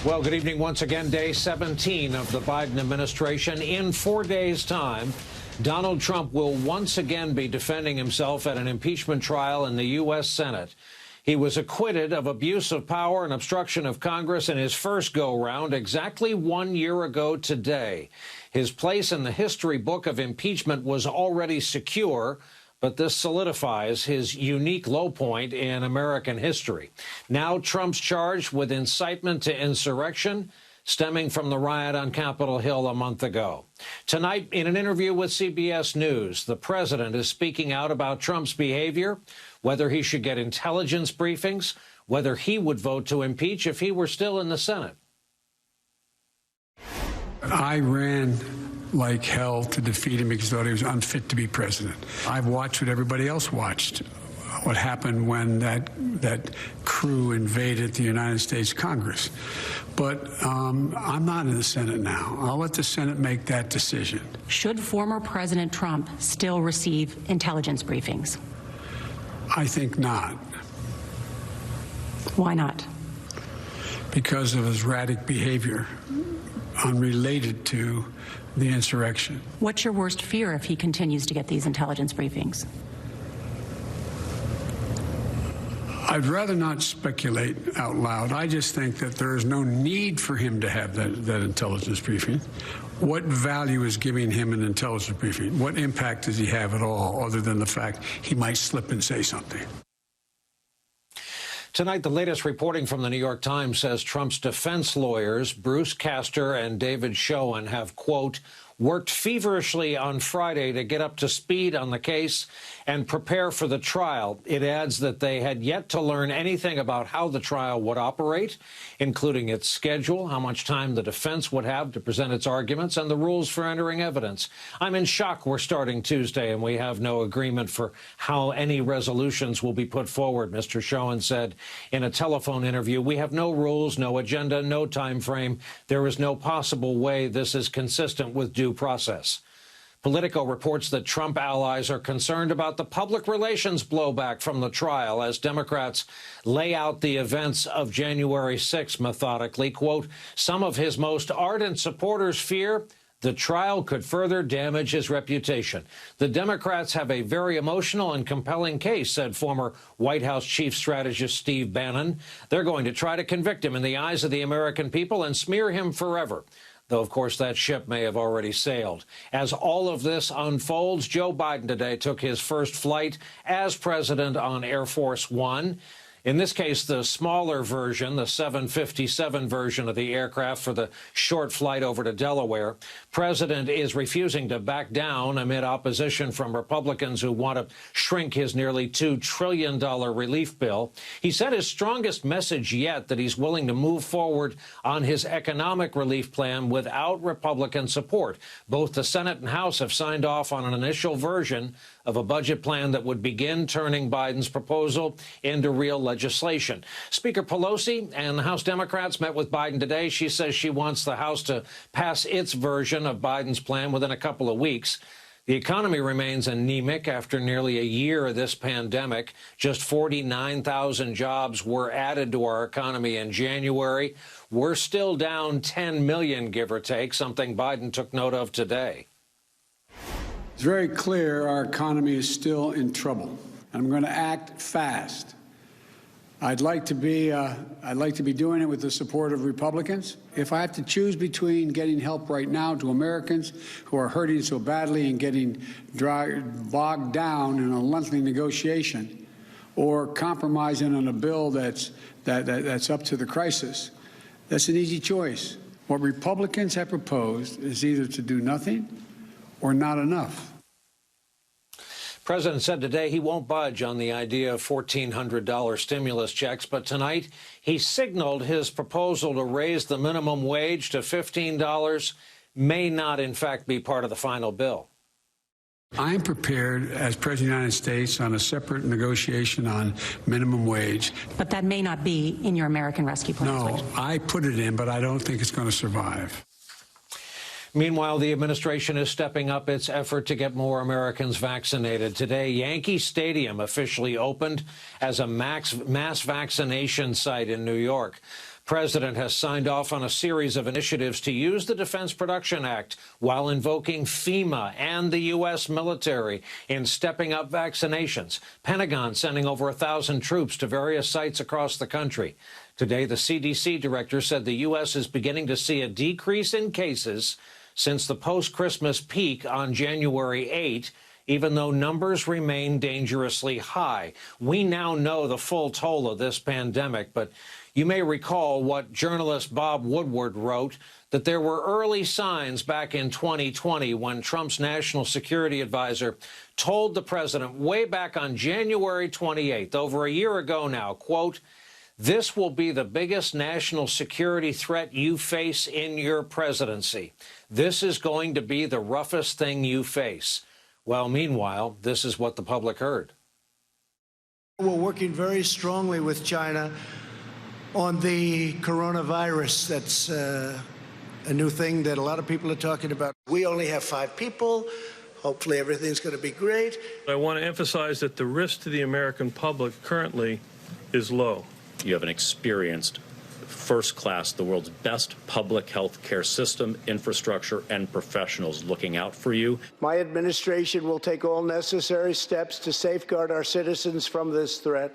Well, good evening once again. Day 17 of the Biden administration. In 4 days' time, Donald Trump will once again be defending himself at an impeachment trial in the U.S. Senate. He was acquitted of abuse of power and obstruction of Congress in his first go-round exactly 1 year ago today. His place in the history book of impeachment was already secure, but this solidifies his unique low point in American history. Now Trump's charged with incitement to insurrection stemming from the riot on Capitol Hill a month ago. Tonight, in an interview with CBS News, the president is speaking out about Trump's behavior, whether he should get intelligence briefings, whether he would vote to impeach if he were still in the Senate. I ran like hell to defeat him because I thought he was unfit to be president. I've watched what everybody else watched, what happened when that crew invaded the United States Congress. But I'm not in the Senate now. I'll let the Senate make that decision. Should former President Trump still receive intelligence briefings? I think not. Why not? Because of his erratic behavior unrelated to the insurrection. What's your worst fear if he continues to get these intelligence briefings? I'd rather not speculate out loud. I just think that there is no need for him to have that intelligence briefing. What value is giving him an intelligence briefing? What impact does he have at all, other than the fact he might slip and say something? Tonight, the latest reporting from the New York Times says Trump's defense lawyers, Bruce Castor and David Schoen, have, quote, worked feverishly on Friday to get up to speed on the case and prepare for the trial. It adds that they had yet to learn anything about how the trial would operate, including its schedule, how much time the defense would have to present its arguments, and the rules for entering evidence. I'm in shock we're starting Tuesday and we have no agreement for how any resolutions will be put forward, Mr. Schoen said in a telephone interview. We have no rules, no agenda, no time frame. There is no possible way this is consistent with due process. Politico reports that Trump allies are concerned about the public relations blowback from the trial as Democrats lay out the events of January 6 methodically. Quote, some of his most ardent supporters fear the trial could further damage his reputation. The Democrats have a very emotional and compelling case, said former White House chief strategist Steve Bannon. They're going to try to convict him in the eyes of the American people and smear him forever. Though, of course, that ship may have already sailed. As all of this unfolds, Joe Biden today took his first flight as president on Air Force One. In this case, the smaller version, the 757 version of the aircraft for the short flight over to Delaware. President is refusing to back down amid opposition from Republicans who want to shrink his nearly $2 trillion relief bill. He said his strongest message yet that he's willing to move forward on his economic relief plan without Republican support. Both the Senate and House have signed off on an initial version of a budget plan that would begin turning Biden's proposal into real legislation. Speaker Pelosi and the House Democrats met with Biden today. She says she wants the House to pass its version of Biden's plan within a couple of weeks. The economy remains anemic after nearly a year of this pandemic. Just 49,000 jobs were added to our economy in January. We're still down 10 million, give or take, something Biden took note of today. It's very clear our economy is still in trouble. I'm going to act fast. I'd like to be doing it with the support of Republicans. If I have to choose between getting help right now to Americans who are hurting so badly and getting bogged down in a lengthy negotiation, or compromising on a bill that's up to the crisis, that's an easy choice. What Republicans have proposed is either to do nothing or not enough. The president said today he won't budge on the idea of $1,400 stimulus checks, but tonight he signaled his proposal to raise the minimum wage to $15 may not, in fact, be part of the final bill. I am prepared, as President of the United States, on a separate negotiation on minimum wage. But that may not be in your American Rescue Plan. No, I put it in, but I don't think it's going to survive. Meanwhile, the administration is stepping up its effort to get more Americans vaccinated. Today, Yankee Stadium officially opened as a mass vaccination site in New York. President has signed off on a series of initiatives to use the Defense Production Act while invoking FEMA and the U.S. military in stepping up vaccinations. Pentagon sending over 1,000 troops to various sites across the country. Today, the CDC director said the U.S. is beginning to see a decrease in cases since the post-Christmas peak on January 8, even though numbers remain dangerously high. We now know the full toll of this pandemic, but you may recall what journalist Bob Woodward wrote, that there were early signs back in 2020 when Trump's national security advisor told the president way back on January 28th, over a year ago now, quote, "This will be the biggest national security threat you face in your presidency. This is going to be the roughest thing you face." Well, meanwhile, this is what the public heard. We're working very strongly with China on the coronavirus. That's a new thing that a lot of people are talking about. We only have 5 people. Hopefully everything's going to be great. I want to emphasize that the risk to the American public currently is low. You have an experienced, first-class, the world's best public health care system, infrastructure, and professionals looking out for you. My administration will take all necessary steps to safeguard our citizens from this threat.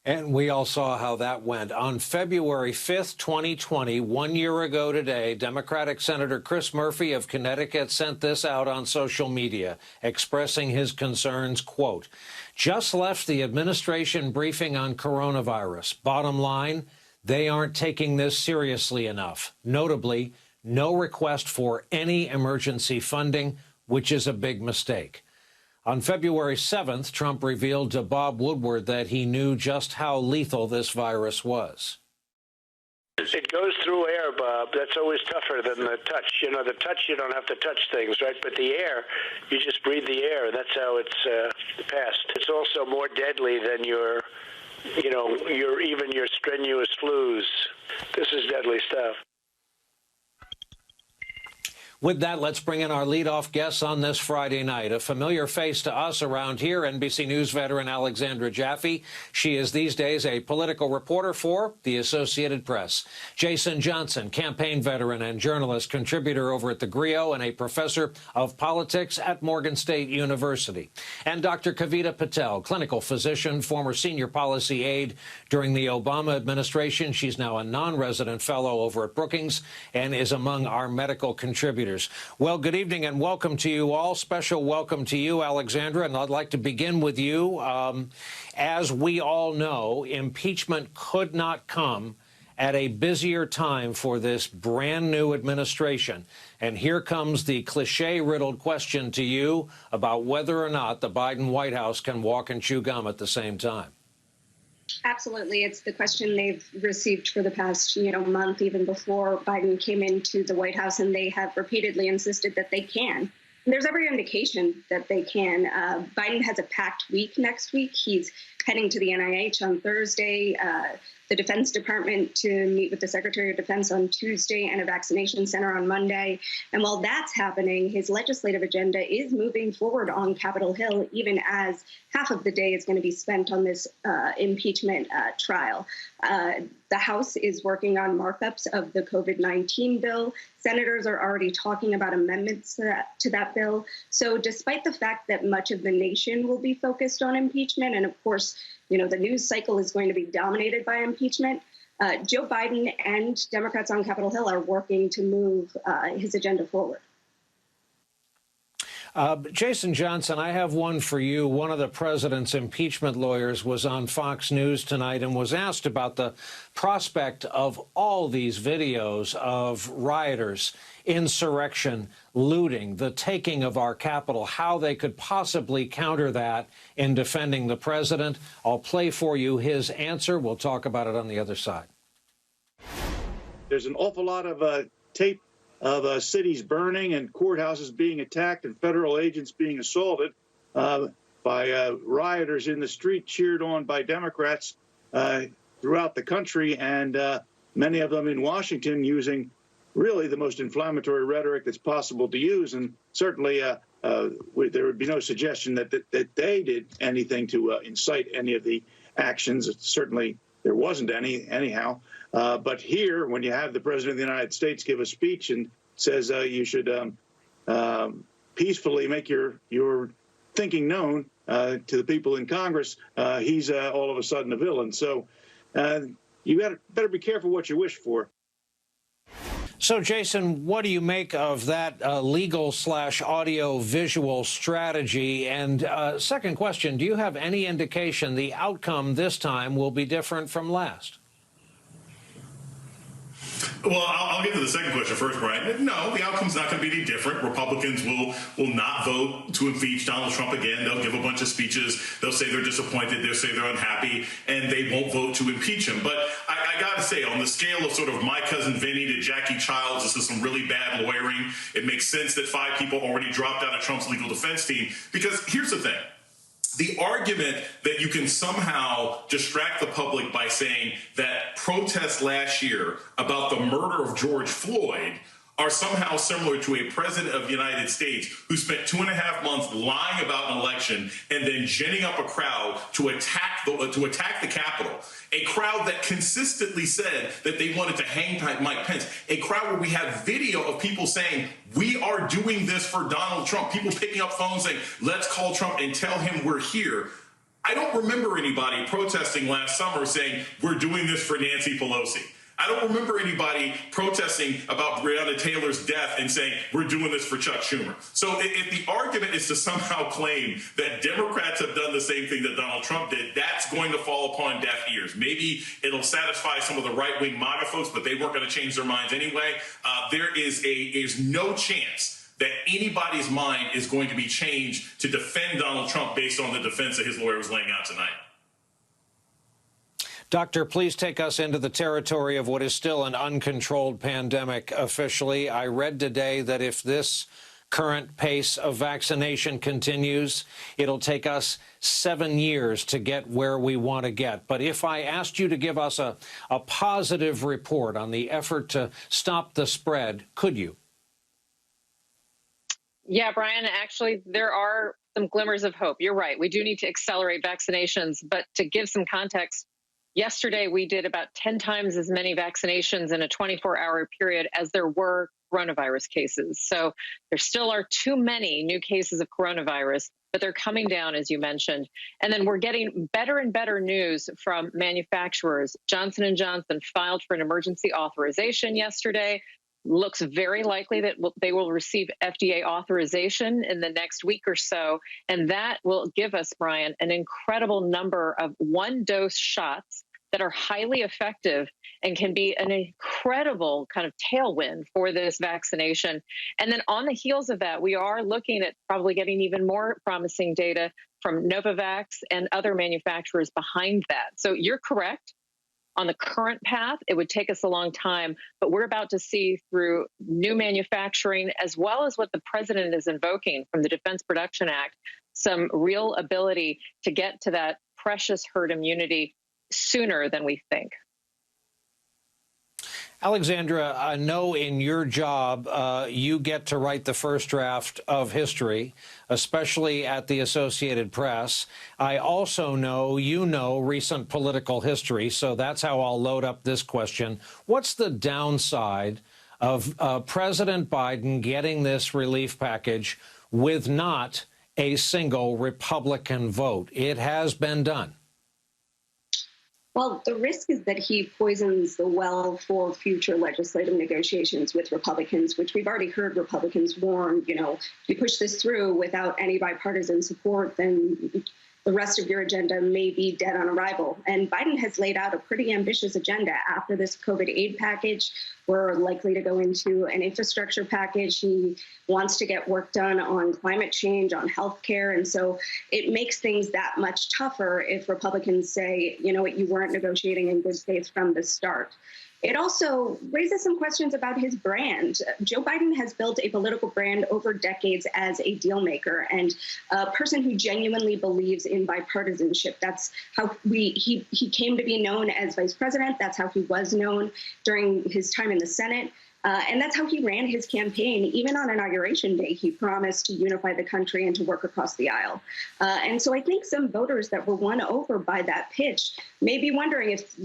And we all saw how that went. On February 5th, 2020, 1 year ago today, Democratic Senator Chris Murphy of Connecticut sent this out on social media, expressing his concerns, quote, "Just left the administration briefing on coronavirus. Bottom line, they aren't taking this seriously enough. Notably, no request for any emergency funding, which is a big mistake." On February 7th, Trump revealed to Bob Woodward that he knew just how lethal this virus was. It goes through air, Bob. That's always tougher than the touch. You know, the touch, you don't have to touch things, right? But the air, you just breathe the air. That's how it's passed. It's also more deadly than your strenuous flus. This is deadly stuff. With that, let's bring in our leadoff guests on this Friday night. A familiar face to us around here, NBC News veteran Alexandra Jaffe. She is these days a political reporter for the Associated Press. Jason Johnson, campaign veteran and journalist, contributor over at the Griot and a professor of politics at Morgan State University. And Dr. Kavita Patel, clinical physician, former senior policy aide during the Obama administration. She's now a non-resident fellow over at Brookings and is among our medical contributors. Well, good evening and welcome to you all. Special welcome to you, Alexandra, and I'd like to begin with you. As we all know, impeachment could not come at a busier time for this brand new administration. And here comes the cliche-riddled question to you about whether or not the Biden White House can walk and chew gum at the same time. Absolutely. It's the question they've received for the past, month, even before Biden came into the White House, and they have repeatedly insisted that they can. And there's every indication that they can. Biden has a packed week next week. He's heading to the NIH on Thursday, the Defense Department to meet with the Secretary of Defense on Tuesday, and a vaccination center on Monday. And while that's happening, his legislative agenda is moving forward on Capitol Hill, even as half of the day is going to be spent on this impeachment trial. The House is working on markups of the COVID-19 bill. Senators are already talking about amendments to that bill. So despite the fact that much of the nation will be focused on impeachment, and of course, the news cycle is going to be dominated by impeachment, Joe Biden and Democrats on Capitol Hill are working to move his agenda forward. Jason Johnson, I have one for you. One of the president's impeachment lawyers was on Fox News tonight and was asked about the prospect of all these videos of rioters, insurrection, looting, the taking of our Capitol, how they could possibly counter that in defending the president. I'll play for you his answer. We'll talk about it on the other side. There's an awful lot of tape of cities burning and courthouses being attacked and federal agents being assaulted by rioters in the street, cheered on by Democrats throughout the country, and many of them in Washington using really the most inflammatory rhetoric that's possible to use. And certainly there would be no suggestion that they did anything to incite any of the actions. Certainly there wasn't any anyhow. But here, when you have the President of the United States give a speech and says you should peacefully make your thinking known to the people in Congress, he's all of a sudden a villain. So you better be careful what you wish for. So, Jason, what do you make of that legal/audio visual strategy? And second question, do you have any indication the outcome this time will be different from last? Well, I'll get to the second question first, Brian. No, the outcome's not going to be any different. Republicans will not vote to impeach Donald Trump again. They'll give a bunch of speeches. They'll say they're disappointed. They'll say they're unhappy, and they won't vote to impeach him. But I got to say, on the scale of sort of My Cousin Vinny to Jackie Childs, this is some really bad lawyering. It makes sense that 5 people already dropped out of Trump's legal defense team, because here's the thing. The argument that you can somehow distract the public by saying that protests last year about the murder of George Floyd are somehow similar to a president of the United States who spent 2.5 months lying about an election and then ginning up a crowd to attack the Capitol, a crowd that consistently said that they wanted to hang Mike Pence, a crowd where we have video of people saying, we are doing this for Donald Trump, people picking up phones saying, let's call Trump and tell him we're here. I don't remember anybody protesting last summer saying, we're doing this for Nancy Pelosi. I don't remember anybody protesting about Breonna Taylor's death and saying, we're doing this for Chuck Schumer. So if the argument is to somehow claim that Democrats have done the same thing that Donald Trump did, that's going to fall upon deaf ears. Maybe it'll satisfy some of the right-wing MAGA folks, but they weren't going to change their minds anyway. There is no chance that anybody's mind is going to be changed to defend Donald Trump based on the defense that his lawyer was laying out tonight. Doctor, please take us into the territory of what is still an uncontrolled pandemic officially. I read today that if this current pace of vaccination continues, it'll take us 7 years to get where we want to get. But if I asked you to give us a positive report on the effort to stop the spread, could you? Yeah, Brian, actually, there are some glimmers of hope. You're right. We do need to accelerate vaccinations. But to give some context, yesterday, we did about 10 times as many vaccinations in a 24-hour period as there were coronavirus cases. So there still are too many new cases of coronavirus, but they're coming down, as you mentioned. And then we're getting better and better news from manufacturers. Johnson & Johnson filed for an emergency authorization yesterday. Looks very likely that they will receive FDA authorization in the next week or so. And that will give us, Brian, an incredible number of one-dose shots that are highly effective and can be an incredible kind of tailwind for this vaccination. And then on the heels of that, we are looking at probably getting even more promising data from Novavax and other manufacturers behind that. So you're correct. On the current path, it would take us a long time, but we're about to see through new manufacturing, as well as what the president is invoking from the Defense Production Act, some real ability to get to that precious herd immunity sooner than we think. Alexandra, I know in your job you get to write the first draft of history, especially at the Associated Press. I also know you know recent political history, so that's how I'll load up this question. What's the downside of President Biden getting this relief package with not a single Republican vote? It has been done. Well, the risk is that he poisons the well for future legislative negotiations with Republicans, which we've already heard Republicans warn, if you push this through without any bipartisan support, then the rest of your agenda may be dead on arrival. And Biden has laid out a pretty ambitious agenda. After this COVID aid package, we're likely to go into an infrastructure package. He wants to get work done on climate change, on health care. And so it makes things that much tougher if Republicans say, you know what, you weren't negotiating in good faith from the start. It also raises some questions about his brand. Joe Biden has built a political brand over decades as a deal maker and a person who genuinely believes in bipartisanship. That's how he came to be known as vice president. That's how he was known during his time in the Senate. And that's how he ran his campaign. Even on Inauguration Day, he promised to unify the country and to work across the aisle. And so I think some voters that were won over by that pitch may be wondering if,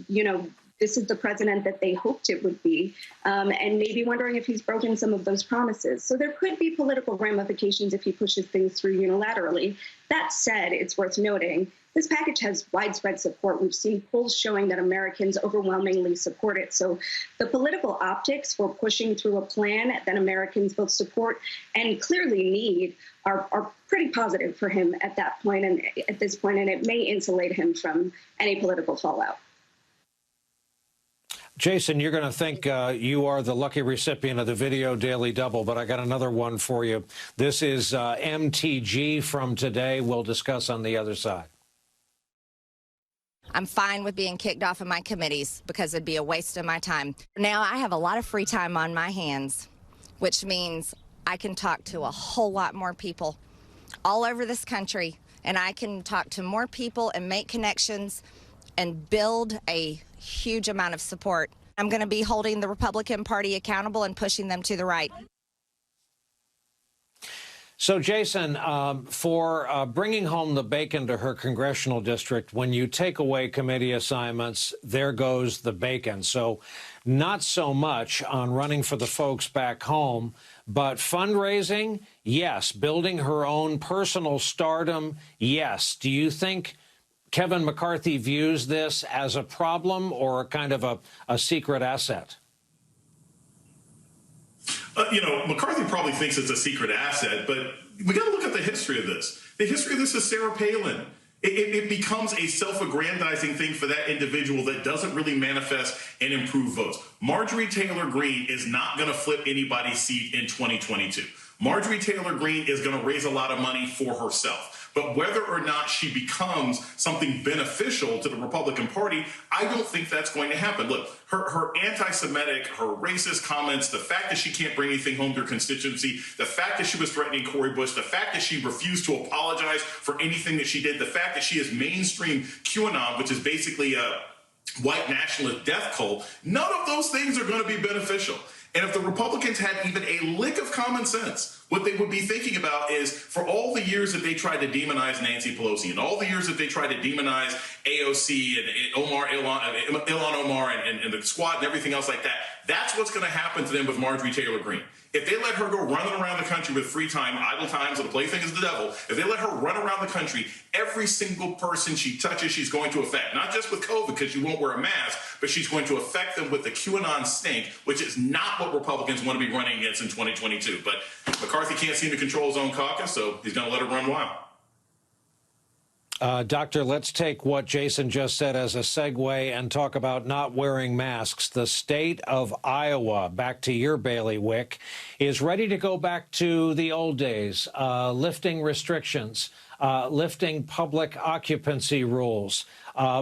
this is the president that they hoped it would be, and maybe wondering if he's broken some of those promises. So there could be political ramifications if he pushes things through unilaterally. That said, it's worth noting, this package has widespread support. We've seen polls showing that Americans overwhelmingly support it. So the political optics for pushing through a plan that Americans both support and clearly need are pretty positive for him at this point, and it may insulate him from any political fallout. Jason, you're going to think you are the lucky recipient of the Video Daily Double, but I got another one for you. This is MTG from today. We'll discuss on the other side. I'm fine with being kicked off of my committees because it'd be a waste of my time. Now I have a lot of free time on my hands, which means I can talk to a whole lot more people all over this country, and I can talk to more people and make connections and build a huge amount of support. I'm going to be holding the Republican Party accountable and pushing them to the right. So, Jason, for bringing home the bacon to her congressional district, when you take away committee assignments, there goes the bacon. So not so much on running for the folks back home, but fundraising, yes. Building her own personal stardom, yes. Do you think Kevin McCarthy views this as a problem or kind of a secret asset? McCarthy probably thinks it's a secret asset, but we got to look at the history of this. The history of this is Sarah Palin. It becomes a self-aggrandizing thing for that individual that doesn't really manifest and improve votes. Marjorie Taylor Greene is not going to flip anybody's seat in 2022. Marjorie Taylor Greene is going to raise a lot of money for herself. But whether or not she becomes something beneficial to the Republican Party, I don't think that's going to happen. Look, her anti-Semitic, her racist comments, the fact that she can't bring anything home to her constituency, the fact that she was threatening Cori Bush, the fact that she refused to apologize for anything that she did, the fact that she is mainstream QAnon, which is basically a white nationalist death cult, none of those things are going to be beneficial. And if the Republicans had even a lick of common sense, what they would be thinking about is for all the years that they tried to demonize Nancy Pelosi and all the years that they tried to demonize AOC and Ilhan Omar and the squad and everything else like that, that's what's going to happen to them with Marjorie Taylor Greene. If they let her go running around the country with free time, idle time, so the plaything is the devil, if they let her run around the country, every single person she touches, she's going to affect. Not just with COVID, because she won't wear a mask, but she's going to affect them with the QAnon stink, which is not what Republicans want to be running against in 2022. But McCarthy can't seem to control his own caucus, so he's going to let her run wild. Doctor, let's take what Jason just said as a segue and talk about not wearing masks. The state of Iowa, back to your bailiwick, is ready to go back to the old days, lifting restrictions, lifting public occupancy rules,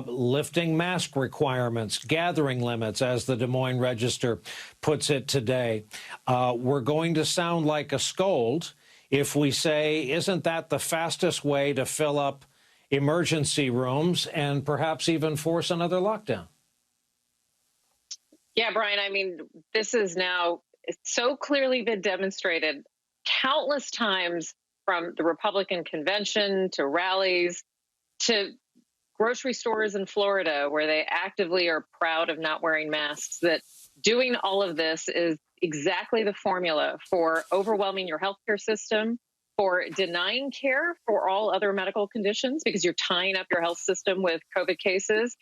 lifting mask requirements, gathering limits, as the Des Moines Register puts it today. We're going to sound like a scold if we say, isn't that the fastest way to fill up emergency rooms and perhaps even force another lockdown? Yeah, Brian, I mean, this is now so clearly been demonstrated countless times, from the Republican convention to rallies to grocery stores in Florida, where they actively are proud of not wearing masks, that doing all of this is exactly the formula for overwhelming your healthcare system, for denying care for all other medical conditions because you're tying up your health system with COVID cases,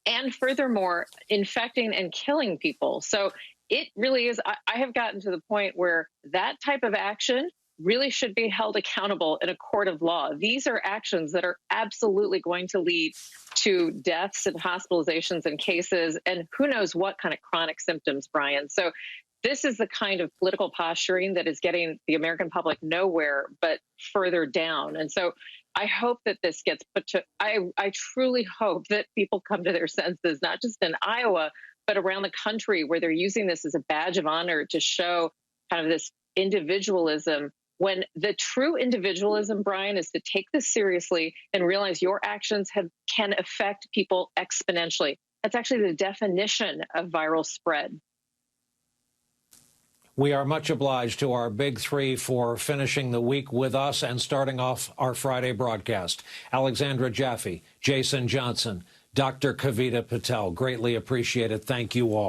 and furthermore, infecting and killing people. So it really is, I have gotten to the point where that type of action really should be held accountable in a court of law. These are actions that are absolutely going to lead to deaths and hospitalizations and cases, and who knows what kind of chronic symptoms, Brian. So this is the kind of political posturing that is getting the American public nowhere but further down. And so I hope that this gets put to, I truly hope that people come to their senses, not just in Iowa, but around the country, where they're using this as a badge of honor to show kind of this individualism, when the true individualism, Brian, is to take this seriously and realize your actions can affect people exponentially. That's actually the definition of viral spread. We are much obliged to our big three for finishing the week with us and starting off our Friday broadcast. Alexandra Jaffe, Jason Johnson, Dr. Kavita Patel. Greatly appreciated. Thank you all.